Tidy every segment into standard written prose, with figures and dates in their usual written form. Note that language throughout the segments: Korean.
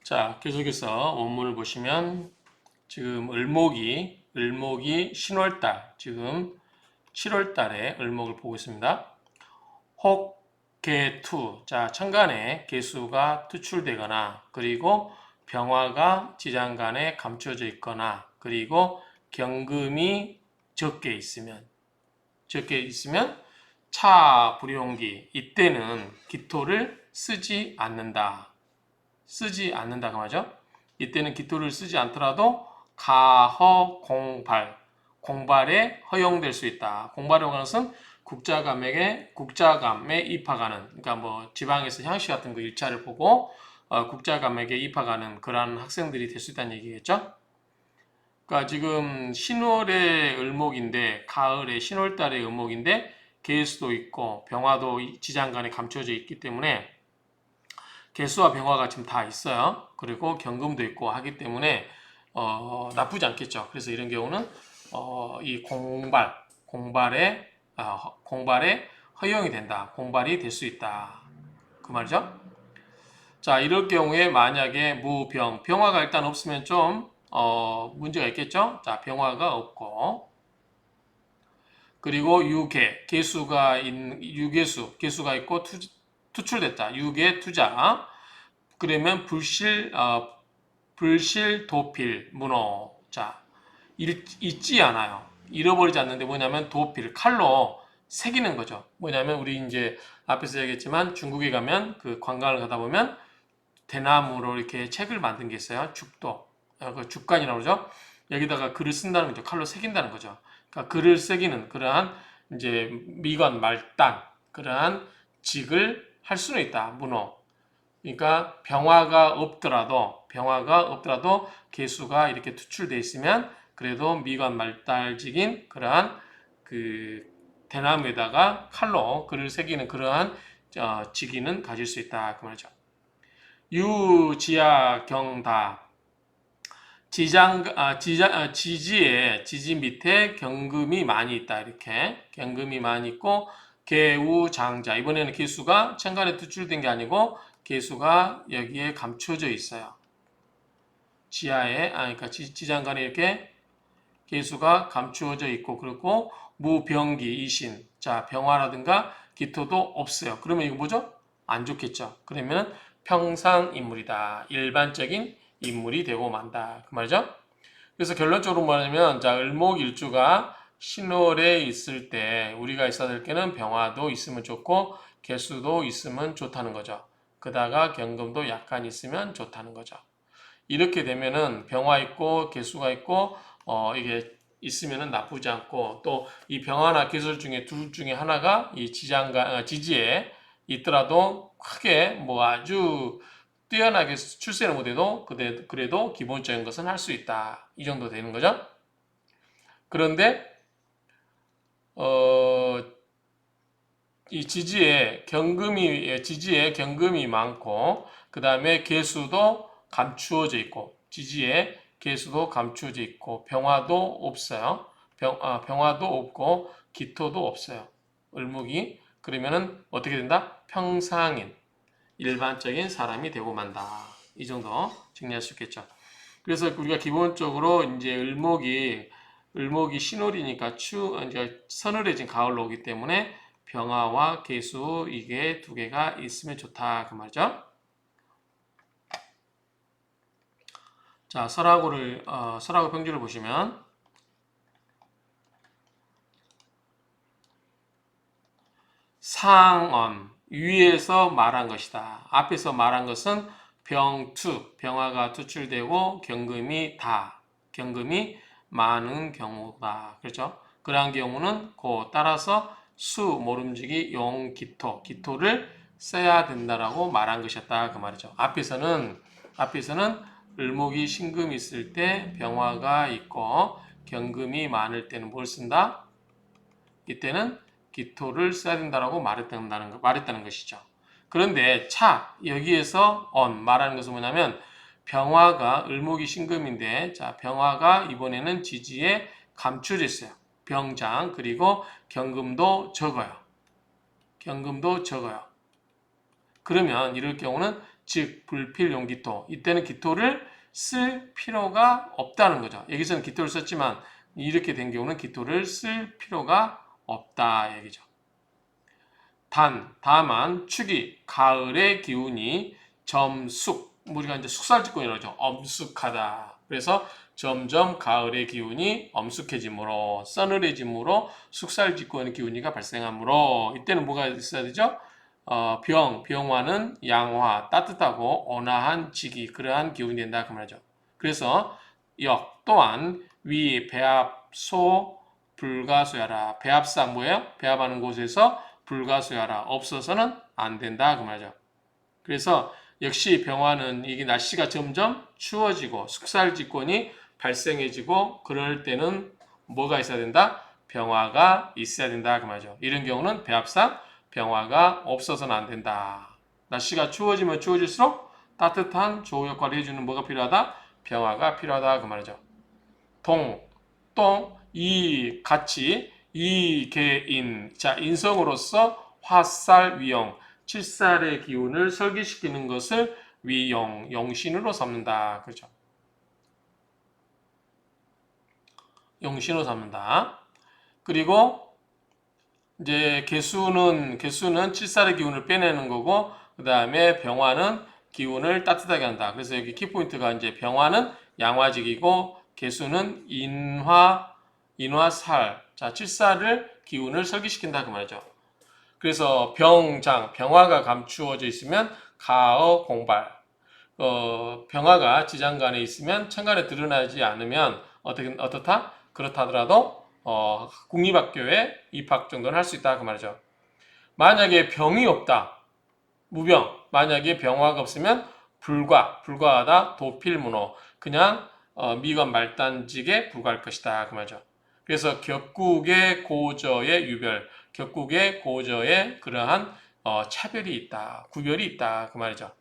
자, 계속해서 원문을 보시면 지금 을목이 신월달, 지금 7월달에 을목을 보고 있습니다. 혹, 개, 투. 자, 천간에 개수가 투출되거나 그리고 병화가 지장간에 감춰져 있거나 그리고 경금이 적게 있으면 차, 불용기 이때는 기토를 쓰지 않는다. 그 말이죠. 이때는 기토를 쓰지 않더라도 가허 공발에 허용될 수 있다. 공발이라고 하는 것은 국자감에 입학하는, 그러니까 뭐 지방에서 향시 같은 거 일차를 보고 국자감에게 입학하는 그러한 학생들이 될 수 있다는 얘기겠죠. 그러니까 지금 신월의 을목인데, 가을에 신월달의 을목인데 개수도 있고 병화도 지장간에 감춰져 있기 때문에 개수와 병화가 지금 다 있어요. 그리고 경금도 있고 하기 때문에 나쁘지 않겠죠. 그래서 이런 경우는 이 공발에 허용이 된다. 공발이 될 수 있다. 그 말이죠. 자, 이럴 경우에 만약에 병화가 일단 없으면 좀 문제가 있겠죠. 자, 병화가 없고 그리고 개수가 있고 투출됐다. 유계 투자. 그러면 불실, 도필, 문호. 자, 잊지 않아요. 잃어버리지 않는데 뭐냐면 도필, 칼로 새기는 거죠. 뭐냐면 우리 이제 앞에서 얘기했지만 중국에 가면 그 관광을 가다 보면 대나무로 이렇게 책을 만든 게 있어요. 그 죽간이라고 그러죠. 여기다가 글을 쓴다는 거죠. 칼로 새긴다는 거죠. 그러니까 글을 새기는 그러한 이제 미관, 말단, 그러한 직을 할 수는 있다. 문호. 그러니까 병화가 없더라도 개수가 이렇게 투출돼 있으면 그래도 미관 말달직인 그러한 그 대나무에다가 칼로 글을 새기는 그러한 직위는 가질 수 있다 그 말이죠. 유지하 경다 지지 밑에 경금이 많이 있다 이렇게 경금이 많이 있고 개우장자 이번에는 개수가 천간에 투출된 게 아니고 개수가 여기에 감춰져 있어요. 그러니까 지장간에 이렇게 개수가 감추어져 있고, 그리고 무병기, 이신. 자, 병화라든가 기토도 없어요. 그러면 이거 뭐죠? 안 좋겠죠. 그러면 평상인물이다. 일반적인 인물이 되고 만다. 그 말이죠. 그래서 결론적으로 말하면, 자, 을목일주가 신월에 있을 때 우리가 있어야 될 게는 병화도 있으면 좋고, 개수도 있으면 좋다는 거죠. 그다가 경금도 약간 있으면 좋다는 거죠. 이렇게 되면은 병화 있고 개수가 있고 이게 있으면은 나쁘지 않고 또 이 병화나 개수 중에 둘 중에 하나가 이 지지에 있더라도 크게 뭐 아주 뛰어나게 출세는 못해도 그래도 기본적인 것은 할 수 있다. 이 정도 되는 거죠. 그런데 이 지지에 경금이 많고 그 다음에 개수도 감추어져 있고 지지에 개수도 감추어져 있고 병화도 없어요. 병화도 없고 기토도 없어요. 을목이 그러면은 어떻게 된다? 평상인 일반적인 사람이 되고 만다. 이 정도 정리할 수 있겠죠. 그래서 우리가 기본적으로 이제 을목이 신월이니까 이제 서늘해진 가을로 오기 때문에 병화와 개수 이게 두 개가 있으면 좋다 그 말이죠. 자, 설하고 평주를 보시면 상언 위에서 말한 것이다. 앞에서 말한 것은 병화가 투출되고 경금이 많은 경우다. 그렇죠? 그러한 경우는 따라서 모름지기 기토를 써야 된다라고 말한 것이었다 그 말이죠. 앞에서는 을목이 신금이 있을 때 병화가 있고 경금이 많을 때는 뭘 쓴다? 이때는 기토를 써야 된다라고 말했다는 것이죠. 그런데 여기에서 말하는 것은 뭐냐면 병화가 을목이 신금인데 자 병화가 이번에는 지지에 감춰져 있어요. 병장 그리고 경금도 적어요. 그러면 이럴 경우는 즉 불필용 기토. 이때는 기토를 쓸 필요가 없다는 거죠. 여기서는 기토를 썼지만 이렇게 된 경우는 기토를 쓸 필요가 없다 얘기죠. 다만 축이 가을의 기운이 점숙, 우리가 이제 숙살직권이라고 하죠. 엄숙하다. 그래서 점점 가을의 기운이 엄숙해지므로, 서늘해지므로 숙살직권의 기운이가 발생하므로, 이때는 뭐가 있어야 되죠? 병화는 양화, 따뜻하고 온화한 지기, 그러한 기운이 된다 그 말이죠. 그래서 또한 위 배합소 불가수야라. 배합사 뭐예요? 배합하는 곳에서 불가수야라. 없어서는 안 된다 그 말이죠. 그래서 역시 병화는 이게 날씨가 점점 추워지고 숙살직권이 발생해지고 그럴 때는 뭐가 있어야 된다? 병화가 있어야 된다 그 말이죠. 이런 경우는 배합상 병화가 없어서는 안 된다. 날씨가 추워지면 추워질수록 따뜻한 조우 역할을 해주는 뭐가 필요하다? 병화가 필요하다 그 말이죠. 같이 이계인. 자, 인성으로서 화살 위용, 칠살의 기운을 설계시키는 것을 위용, 용신으로 삼는다. 그렇죠? 용신으로 삼는다. 그리고 이제 개수는 칠살의 기운을 빼내는 거고, 그 다음에 병화는 기운을 따뜻하게 한다. 그래서 여기 키포인트가 이제 병화는 양화직이고, 개수는 인화살. 자, 칠살을 기운을 설계시킨다. 그 말이죠. 그래서 병화가 감추어져 있으면 가어 공발. 병화가 지장간에 있으면 천간에 드러나지 않으면 어떻다? 그렇다 하더라도 국립학교에 입학 정도는 할 수 있다 그 말이죠. 만약에 병이 없다, 무병. 만약에 병화가 없으면 불과하다, 도필문호. 그냥 미관 말단직에 불과할 것이다 그 말이죠. 그래서 격국의 고저의 유별, 격국의 고저의 그러한 차별이 있다, 구별이 있다 그 말이죠.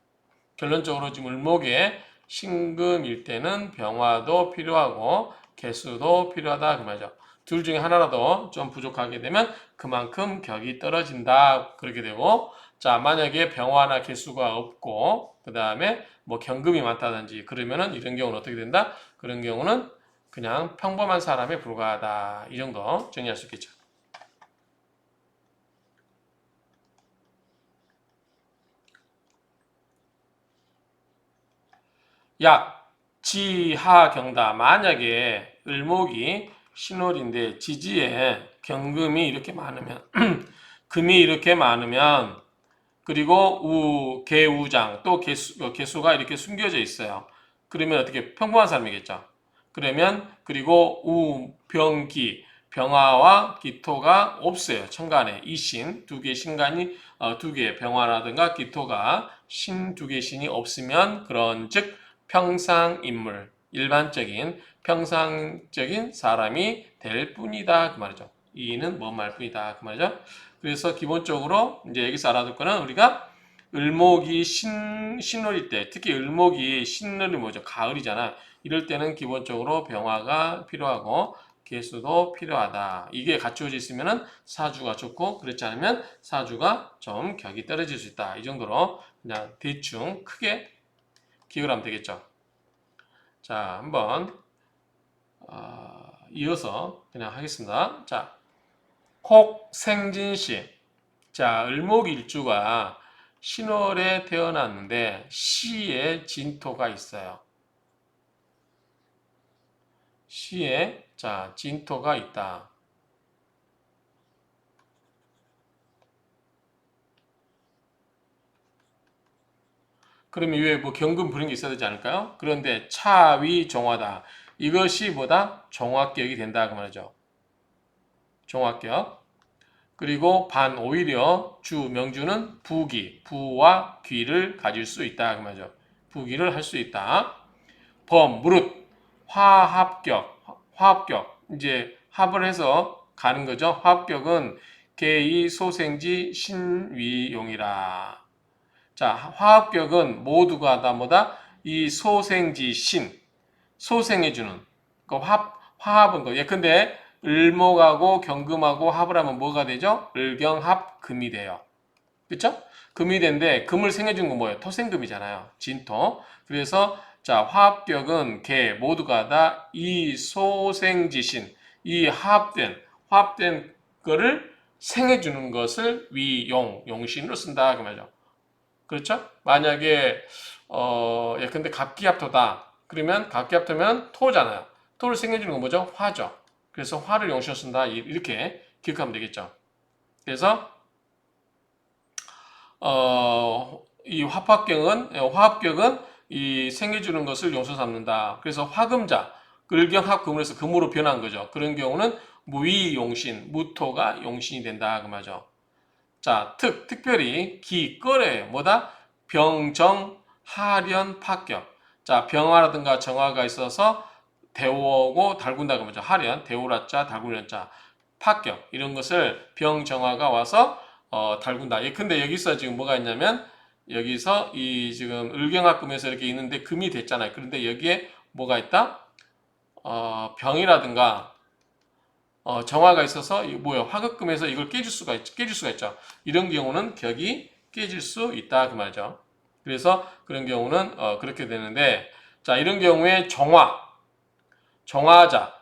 결론적으로 지금 을목에 신금일 때는 병화도 필요하고 개수도 필요하다 그 말이죠. 둘 중에 하나라도 좀 부족하게 되면 그만큼 격이 떨어진다 그렇게 되고, 자, 만약에 병화나 개수가 없고 그 다음에 뭐 경금이 많다든지 그러면은 이런 경우는 어떻게 된다? 그런 경우는 그냥 평범한 사람에 불과하다. 이 정도 정리할 수 있겠죠. 약, 지하, 경다. 만약에 을목이 신월인데 지지에 경금이 이렇게 많으면 금이 이렇게 많으면 그리고 개우장 또 개수가 이렇게 숨겨져 있어요. 그러면 어떻게 평범한 사람이겠죠. 그러면 그리고 병기 병화와 기토가 없어요. 천간에 이신 두 개 신간이 두 개 병화라든가 기토가 신 두 개 신이 없으면 그런즉 평상인물 일반적인 평상적인 사람이 될 뿐이다 그 말이죠. 이는 뭔 말 뿐이다 그 말이죠. 그래서 기본적으로 이제 여기서 알아둘 거는 우리가 을목이 신월일 때, 특히 을목이 신월이 뭐죠? 가을이잖아. 이럴 때는 기본적으로 병화가 필요하고 개수도 필요하다. 이게 갖추어져 있으면은 사주가 좋고 그렇지 않으면 사주가 좀 격이 떨어질 수 있다. 이 정도로 그냥 대충 크게 기억을 하면 되겠죠. 자, 한번 이어서 그냥 하겠습니다. 자, 혹생진씨. 자, 을목일주가 신월에 태어났는데 시에 진토가 있어요. 시에 자 진토가 있다. 그러면 위에 뭐 경금 부른 게 있어야 되지 않을까요? 그런데 차위 종화다. 이것이 뭐다? 종합격이 된다 그 말이죠. 종합격. 그리고 오히려 명주는 부와 귀를 가질 수 있다 그 말이죠. 부귀를 할 수 있다. 무릇 화합격 이제 합을 해서 가는 거죠. 화합격은 개이 소생지 신위용이라. 자, 화합격은 모두가 다 뭐다? 이 소생지 소생해주는 그 화합은 거. 예컨대 을목하고 경금하고 합을 하면 뭐가 되죠? 을경합금이 돼요. 그렇죠? 금이 된데 금을 생겨주는 건 뭐예요? 토생금이잖아요. 진토. 그래서 자, 화합격은 개 모두가 다 이소생지신 이 화합된 거를 생해주는 것을 위용 용신으로 쓴다 그 말이죠. 그렇죠? 만약에 예컨대 갑기합토다. 그러면 갑기합토면 토잖아요. 토를 생겨주는 건 뭐죠? 화죠. 그래서 화를 용신으로 쓴다. 이렇게 기억하면 되겠죠. 그래서 이 화합격은 이 생겨주는 것을 용수 삼는다. 그래서 화금자, 을경합금을 해서 금으로 변한 거죠. 그런 경우는 무위용신, 무토가 용신이 된다. 그 말이죠. 자, 특별히 기거래 뭐다? 병정, 하련, 파격. 자, 병화라든가 정화가 있어서 대오고 달군다. 그 말이죠. 하련, 대오라자, 달군련자, 파격 이런 것을 병정화가 와서 달군다. 근데 여기서 지금 뭐가 있냐면 여기서 이 지금 을경합금에서 이렇게 있는데 금이 됐잖아요. 그런데 여기에 뭐가 있다? 병이라든가 정화가 있어서 뭐야 화극금에서 이걸 깨질 수가 있죠. 이런 경우는 격이 깨질 수 있다 그 말이죠. 그래서 그런 경우는 그렇게 되는데 자 이런 경우에 정화자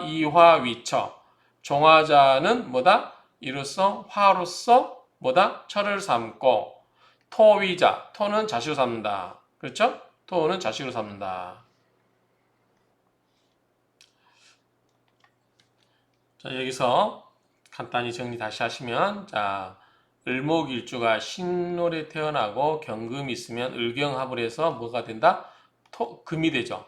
이화위처 정화자는 뭐다? 이로써 화로서 뭐다? 철을 삼고 토는 자식으로 삼는다. 그렇죠? 토는 자식으로 삼는다. 자, 여기서 간단히 정리 다시 하시면 자, 을목일주가 신월에 태어나고 경금이 있으면 을경합을 해서 뭐가 된다? 금이 되죠.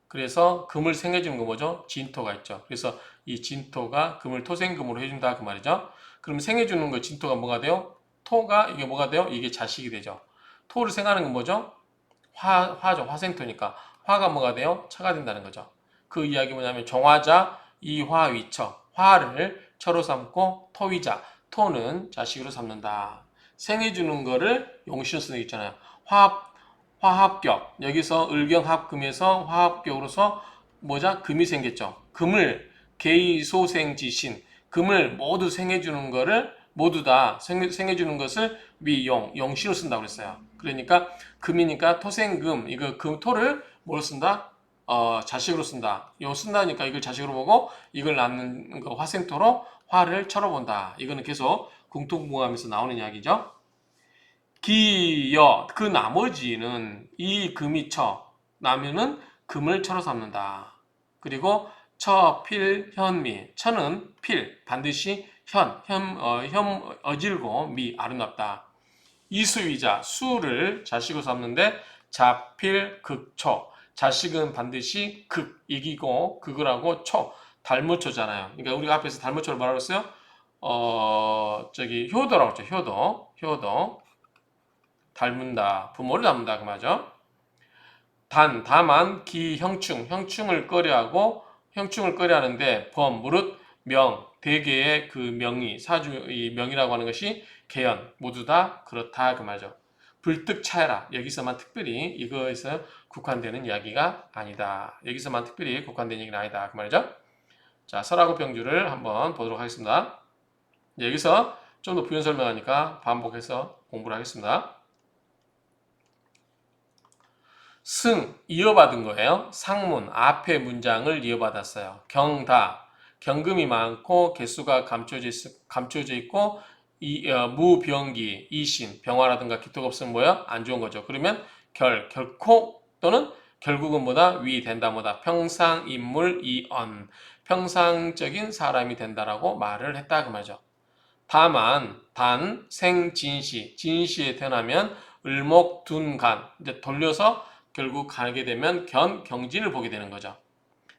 그래서 금을 생겨주는 거 뭐죠? 진토가 있죠. 그래서 이 진토가 금을 토생금으로 해준다 그 말이죠. 그럼 생겨주는 거 진토가 뭐가 돼요? 토가 이게 뭐가 돼요? 이게 자식이 되죠. 토를 생하는 건 뭐죠? 화죠. 화생토니까 화가 뭐가 돼요? 차가 된다는 거죠. 그 이야기 뭐냐면 정화자 이화위처 화를 처로 삼고 토위자 토는 자식으로 삼는다. 생해주는 거를 용신으로 쓰는 게 있잖아요. 화합격 여기서 을경합금에서 화합격으로서 뭐자 금이 생겼죠. 금을 개이소생지신 금을 모두 생해주는 거를 모두 다 생해주는 것을 용신으로 쓴다고 그랬어요. 그러니까 금이니까 토생금 이거 토를 뭘 쓴다? 자식으로 쓴다. 요 쓴다니까 이걸 자식으로 보고 이걸 낳는 거 화생토로 화를 쳐러본다. 이거는 계속 궁통궁합에서 나오는 이야기죠. 그 나머지는 이 금이 나면은 금을 처로 삼는다. 그리고 필현미 처는 반드시 어질고 미 아름답다. 이수위자 수를 자식으로 삼는데 자필 극초 자식은 반드시 이기고 극을 하고 달무초잖아요. 그러니까 우리가 앞에서 달무초를 뭐라고 했어요? 효도라고 했죠. 효도 닮는다. 부모를 닮는다 그 말이죠. 다만 형충을 꺼려하고 형충을 꺼려하는데 무릇 대개의 그 명의 이 명이라고 하는 것이 개연 모두 다 그렇다 그 말이죠. 불특차해라 여기서만 특별히 이거에서 국한되는 이야기가 아니다. 여기서만 특별히 국한되는 얘기는 아니다 그 말이죠. 자 설하고 병주를 한번 보도록 하겠습니다. 여기서 좀 더 부연 설명하니까 반복해서 공부를 하겠습니다. 이어받은 거예요. 상문, 앞에 문장을 이어받았어요. 경금이 많고 개수가 감춰져 있고 무병기, 이신, 병화라든가 기토가 없으면 뭐야? 안 좋은 거죠. 그러면 결코 또는 결국은 뭐다? 된다 뭐다? 평상인물 이언, 평상적인 사람이 된다라고 말을 했다 그 말이죠. 진시에 태어나면 을목둔간 이제 돌려서 결국 가게 되면 경진을 보게 되는 거죠.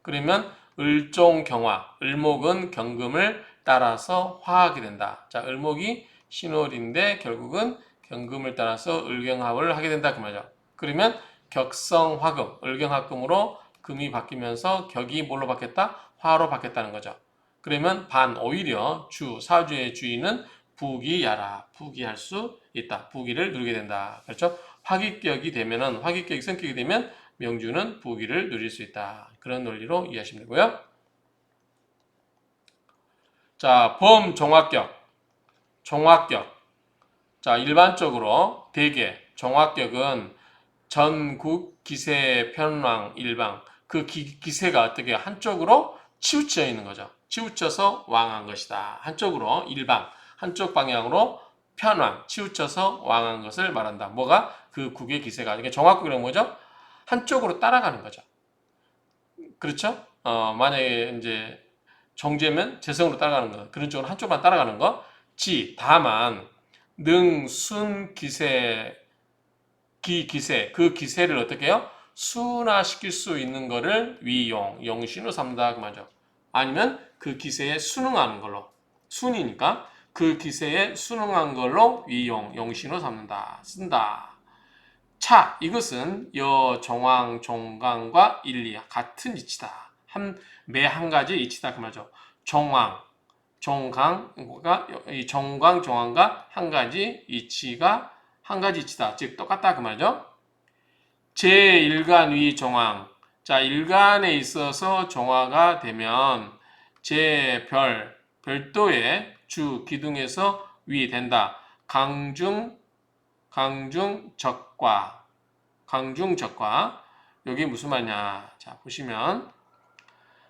그러면 을목은 경금을 따라서 화하게 된다. 자, 을목이 신월인데 결국은 경금을 따라서 을경합을 하게 된다 그 말이죠. 그러면 격성화금, 을경합금으로 금이 바뀌면서 격이 뭘로 바뀌었다? 화로 바뀌었다는 거죠. 그러면 오히려 사주의 주인은 부기할 수 있다. 부기를 누리게 된다. 그렇죠? 화기격이 성격이 되면 명주는 부기를 누릴 수 있다. 그런 논리로 이해하시면 되고요. 자, 범종합격. 자, 일반적으로 대개 종합격은 전국 기세 편왕 일방 그 기세가 어떻게 한쪽으로 치우쳐 있는 거죠. 치우쳐서 왕한 것이다. 한쪽으로 일방 한쪽 방향으로 편왕 치우쳐서 왕한 것을 말한다. 뭐가 그 국의 기세가 이게 종합국이란 뭐죠? 한쪽으로 따라가는 거죠. 그렇죠? 만약에 이제 정제면 재성으로 따라가는 거 그런 쪽으로 한쪽만 따라가는 거. 다만 능, 순, 기세 기세, 그 기세를 어떻게 해요? 순화시킬 수 있는 거를 위용, 영신으로 삼다 그 말이죠. 아니면 그 기세에 순응하는 걸로 순이니까 그 기세에 순응한 걸로 위용, 영신으로 삼는다, 쓴다. 이것은 여, 정황, 종강과 일리 같은 이치다. 매 한 가지 이치다 그 말이죠. 정황, 종강과 이 정광, 종황과 한 가지 이치가 한 가지 이치다. 즉 똑같다 그 말이죠. 제1간 위 정황. 자, 일간에 있어서 정화가 되면 별도의 주 기둥에서 위 된다. 강중적과. 여기 무슨 말이냐? 자, 보시면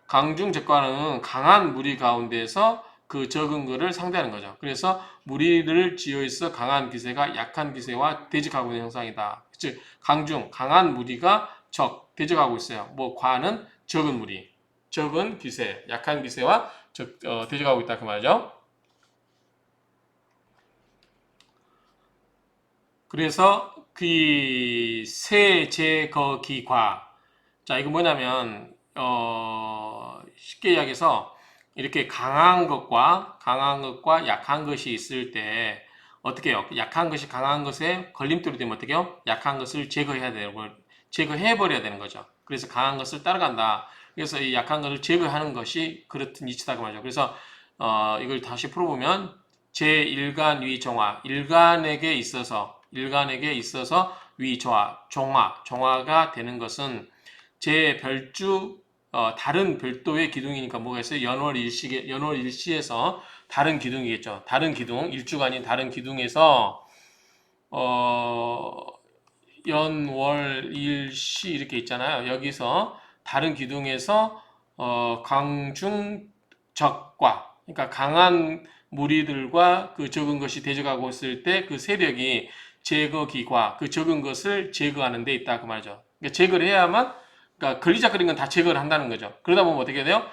강중적과는 강한 무리 가운데서 그 적은 거를 상대하는 거죠. 그래서 무리를 지어 있어 강한 기세가 약한 기세와 대적하고 있는 형상이다. 즉 강한 무리가 대적하고 있어요. 과는 적은 무리, 적은 기세, 약한 기세와 대적하고 있다 그 말이죠. 그래서 그 세제거기과. 자, 이거 뭐냐면 쉽게 이야기해서 이렇게 강한 것과 약한 것이 있을 때 어떻게 해요? 약한 것이 강한 것에 걸림돌이 되면 어떻게 해요? 약한 것을 제거해버려야 되는 거죠. 그래서 강한 것을 따라간다. 그래서 이 약한 것을 제거하는 것이 그렇든 이치다 그 말이죠. 그래서 이걸 다시 풀어보면 제1간 위정화, 일간에게 있어서 종화가 되는 것은 제 별주 다른 별도의 기둥이니까 뭐가 있어요? 연월일시에서 다른 기둥이겠죠. 다른 기둥, 일주가 아닌 다른 기둥에서 연월일시 이렇게 있잖아요. 여기서 다른 기둥에서 강중적과 그러니까 강한 무리들과 그 적은 것이 대적하고 있을 때 그 세력이 제거기과 그 적은 것을 제거하는 데 있다 그 말이죠. 그러니까 제거를 해야만 그러니까 걸리적거린 건 다 제거를 한다는 거죠. 그러다 보면 어떻게 돼요?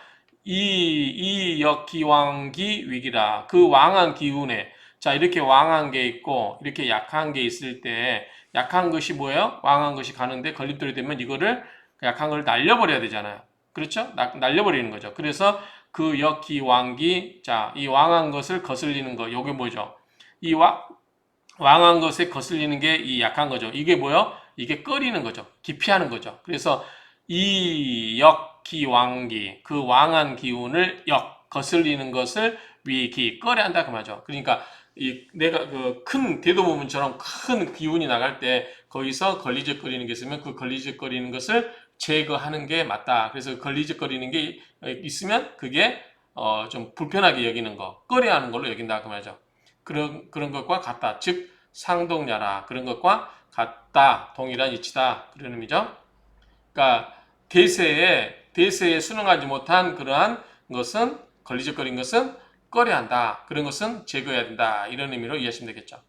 이 역기왕기 위기라. 그 왕한 기운에 자 이렇게 왕한 게 있고 이렇게 약한 게 있을 때 약한 것이 뭐예요? 왕한 것이 가는데 걸림돌이 되면 이거를 약한 걸 날려버려야 되잖아요. 그렇죠? 날려버리는 거죠. 그래서 그 역기왕기 이 왕한 것을 거슬리는 거 요게 뭐죠? 이 왕한 것에 거슬리는 게 이 약한 거죠. 이게 뭐요? 이게 꺼리는 거죠. 기피하는 거죠. 그래서 이 역기왕기 그 왕한 기운을 거슬리는 것을 위기 꺼려 한다 그 말이죠. 그러니까 내가 그 큰 대도무문처럼 큰 기운이 나갈 때 거기서 걸리적거리는 게 있으면 그 걸리적거리는 것을 제거하는 게 맞다. 그래서 걸리적거리는 게 있으면 그게 좀 불편하게 여기는 거, 꺼려하는 걸로 여긴다 그 말이죠. 그런 것과 같다. 즉 상동야라 그런 것과 같다. 동일한 이치다. 그런 의미죠. 그러니까 대세에 순응하지 못한 그러한 것은 걸리적거린 것은 꺼려한다. 그런 것은 제거해야 된다. 이런 의미로 이해하시면 되겠죠.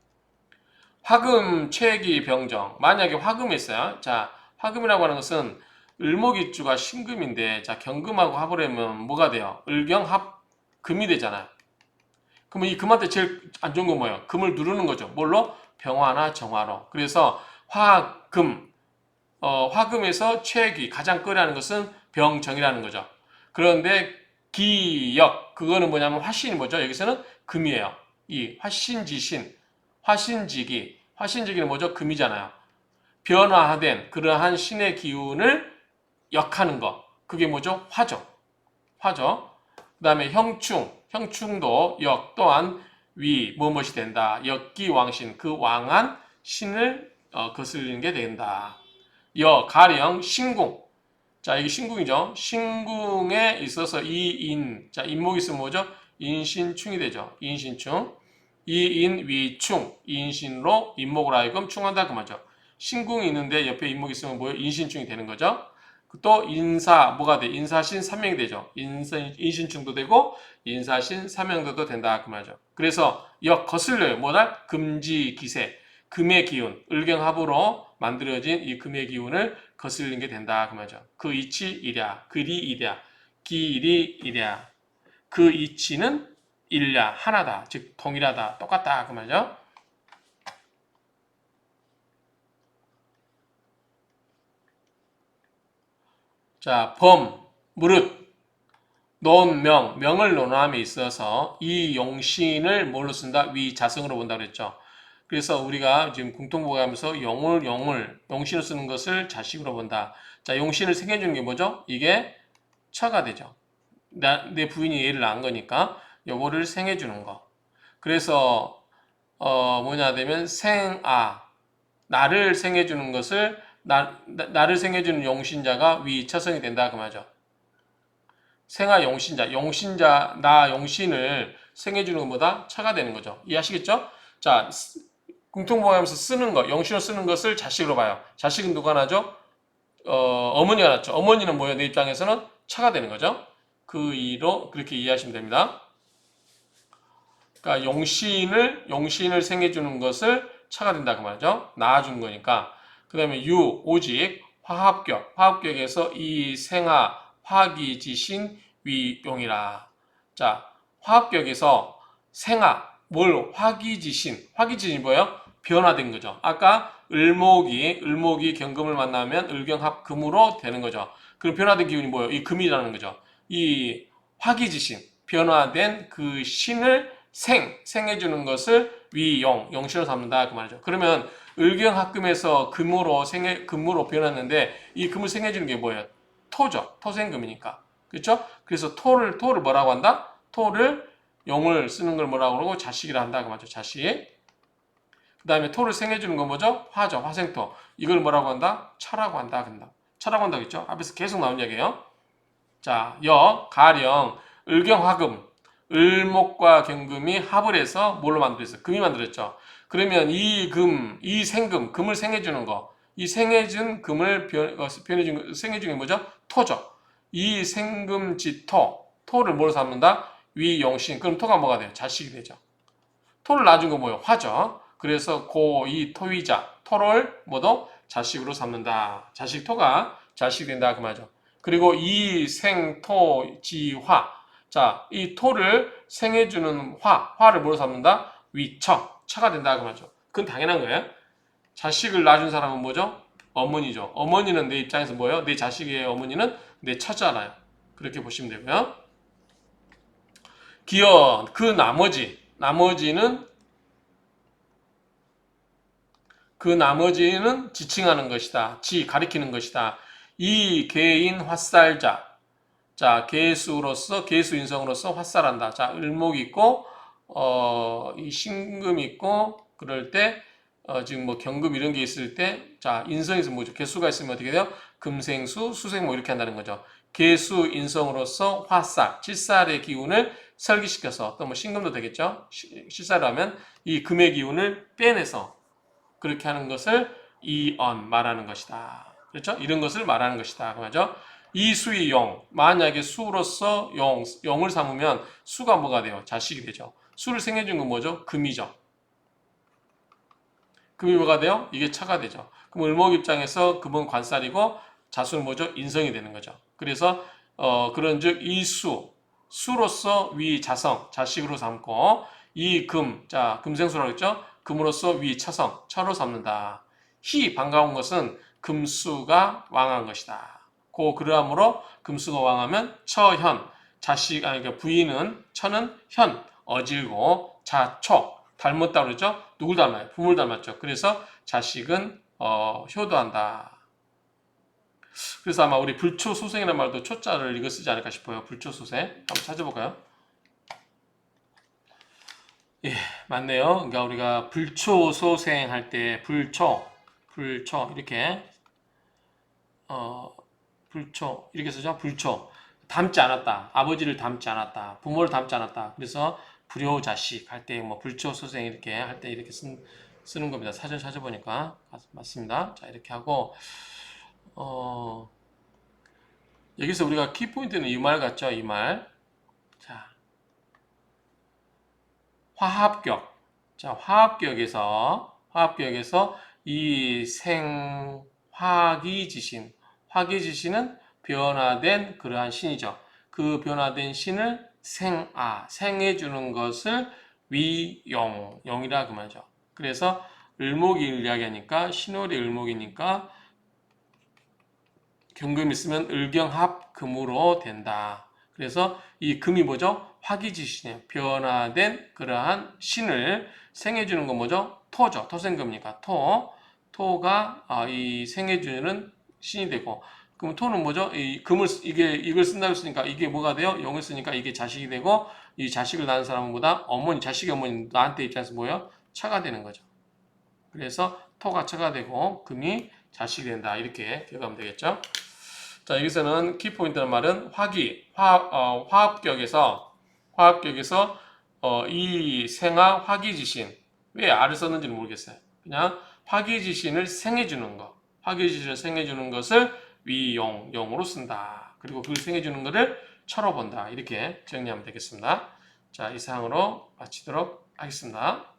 화금, 최기, 병정. 만약에 화금이 있어요. 자, 화금이라고 하는 것은 을목일주가 신금인데 자, 경금하고 합을 하면 뭐가 돼요? 을경합 금이 되잖아요. 그러면 이 금한테 제일 안 좋은 건 뭐예요? 금을 누르는 거죠. 뭘로? 병화나 정화로. 그래서 화금에서 최기, 가장 꺼려하는 것은 병정이라는 거죠. 그런데 기역, 그거는 뭐냐면 화신이 뭐죠? 여기서는 금이에요. 이 화신지기는 뭐죠? 금이잖아요. 변화된 그러한 신의 기운을 역하는 것. 그게 뭐죠? 화죠. 그 다음에 형충도 역 또한 무엇이 된다. 역기왕신, 그 왕한 신을 거슬리는 게 된다. 가령 신궁. 자, 이게 신궁이죠. 신궁에 있어서 인목이 있으면 뭐죠? 인신충이 되죠. 인신충. 이인 위충 이인신으로 인목으로 하여금 충한다 그 말이죠. 신궁이 있는데 옆에 인목이 있으면 뭐예요? 인신충이 되는 거죠. 또 인사 뭐가 돼? 인사신 삼명이 되죠. 인신충도 되고 인사신 삼명도 된다 그 말이죠. 그래서 역 거슬려요. 뭐다? 금지 기세 금의 기운 을경합으로 만들어진 이 금의 기운을 거슬린 게 된다 그 말이죠. 그 이치 이랴 그리 이랴 기리 이랴 그 이치는 일랴 하나다 즉 동일하다 똑같다 그 말이죠. 자, 범, 무릇, 논명, 명을 논함에 있어서 이 용신을 뭘로 쓴다? 위자성으로 본다 그랬죠. 그래서 우리가 지금 공통보감에서 용신을 쓰는 것을 자식으로 본다. 자, 용신을 생겨주는 게 뭐죠? 이게 처가 되죠. 내 부인이 얘를 낳은 거니까 요거를 생해주는 거. 그래서 뭐냐 되면 나를 생해주는 것을 나를 생해주는 용신자가 위처성이 된다 그 말이죠. 생아 용신자 나 용신을 생해주는 것보다 처가 되는 거죠. 이해하시겠죠? 자, 공통보감에서 쓰는 거, 용신을 쓰는 것을 자식으로 봐요. 자식은 누가 나죠? 어머니가 낳죠. 어머니는 뭐예요? 내 입장에서는 처가 되는 거죠. 그 이로 그렇게 이해하시면 됩니다. 그러니까 용신을 생해주는 것을 처가 된다 그 말이죠. 낳아준 거니까. 그 다음에 오직 화합격에서 이 생아 화기지신 위용이라. 자, 화합격에서 화기지신이 뭐예요? 변화된 거죠. 아까 을목이 경금을 만나면 을경합금으로 되는 거죠. 그럼 변화된 기운이 뭐예요? 이 금이라는 거죠. 이 화기지신, 변화된 그 신을 생해주는 것을 용신으로 삼는다 그 말이죠. 그러면 을경합금에서 금으로 변했는데 이 금을 생해주는 게 뭐예요? 토죠. 토생금이니까. 그렇죠? 그래서 토를 뭐라고 한다? 토를 용을 쓰는 걸 뭐라고 그러고 자식이라 한다 그 말이죠. 자식. 그 다음에 토를 생해주는 건 뭐죠? 화죠. 화생토. 이걸 뭐라고 한다? 처라고 한다. 처라고 한다고 했죠? 앞에서 계속 나온 얘기예요. 자, 가령 을경화금 을목과 경금이 합을 해서 뭘로 만들었어요? 금이 만들었죠. 그러면 금을 생해주는 거, 이 생해준 금을 생해준 게 뭐죠? 토죠. 이 생금지토를 뭐로 삼는다? 위용신. 그럼 토가 뭐가 돼요? 자식이 되죠. 토를 낳아준 거 뭐예요? 화죠. 그래서 이 토를 뭐도 자식으로 삼는다. 토가 자식이 된다 그 말이죠. 그리고 이 생토지화. 자, 이 토를 생해주는 화를 뭐로 삼는다? 처가 된다 그 말이죠. 그건 당연한 거예요. 자식을 낳아준 사람은 뭐죠? 어머니죠. 어머니는 내 입장에서 뭐예요? 내 자식의 어머니는 내 처잖아요. 그렇게 보시면 되고요. 기어 그 나머지는 지칭하는 것이다. 가리키는 것이다. 이 개인 화살자. 자, 개수 인성으로서 화살한다. 자, 을목이 있고, 이 신금 있고, 그럴 때, 지금 뭐 경금 이런 게 있을 때, 자, 인성에서 뭐죠? 개수가 있으면 어떻게 돼요? 금생수, 수생 뭐 이렇게 한다는 거죠. 개수 인성으로서 화살, 칠살의 기운을 설기시켜서, 또 뭐 신금도 되겠죠? 실사를 하면 이 금의 기운을 빼내서 그렇게 하는 것을 말하는 것이다. 그렇죠? 이런 것을 말하는 것이다. 그죠? 이수의 만약에 수로서 용을 삼으면 수가 뭐가 돼요? 자식이 되죠. 수를 생해준 건 뭐죠? 금이죠. 금이 뭐가 돼요? 이게 처가 되죠. 그럼 을목 입장에서 금은 관살이고 자수는 뭐죠? 인성이 되는 거죠. 그래서 그런즉 수로서 위자성, 자식으로 삼고 금생수라고 했죠? 금으로서 위처성, 처로 삼는다. 반가운 것은 금수가 왕한 것이다. 그러함으로 금수가 왕하면 처현, 그러니까 처는 현, 어질고 자초, 닮았다 그러죠? 누굴 닮아요? 부모를 닮았죠. 그래서 자식은 효도한다. 그래서 아마 우리 불초소생이라는 말도 초자를 이거 쓰지 않을까 싶어요. 불초소생. 한번 찾아볼까요? 예, 맞네요. 그러니까 우리가 불초소생 할 때 불초 이렇게 불초 이렇게 쓰죠. 불초 닮지 않았다. 아버지를 닮지 않았다. 부모를 닮지 않았다. 그래서 불효자식 할 때 뭐 불초소생 이렇게 할 때 이렇게 쓰는 겁니다. 사전 찾아보니까 맞습니다. 자, 이렇게 하고 여기서 우리가 키포인트는 이 말 같죠? 이 말. 자, 화합격. 자, 화합격에서 이 생화기지신, 화기지신은 변화된 그러한 신이죠. 그 변화된 신을 생해주는 것을 위용, 용이라 그 말이죠. 그래서 을목이 이야기하니까 신월이 을목이니까 경금이 있으면 을경합금으로 된다. 그래서 이 금이 뭐죠? 화기지신이에요. 변화된 그러한 신을 생해주는 건 뭐죠? 토죠. 토생금이니까 토. 토가 이 생해주는 신이 되고, 그럼 토는 뭐죠? 이 금을 이걸 쓴다고 했으니까 이게 뭐가 돼요? 용을 쓰니까 이게 자식이 되고, 이 자식을 낳은 사람보다 자식이 어머니 나한테 입장에서 뭐예요? 차가 되는 거죠. 그래서 토가 차가 되고 금이 자식이 된다. 이렇게 기억하면 되겠죠? 자, 여기서는 키포인트는 말은 화합격에서 이 생화 화기지신, 왜 R을 썼는지는 모르겠어요. 그냥 화기지신을 생해주는 거, 화기지신을 생해주는 것을 용으로 쓴다. 그리고 그걸 생해주는 것을 철어본다. 이렇게 정리하면 되겠습니다. 자, 이상으로 마치도록 하겠습니다.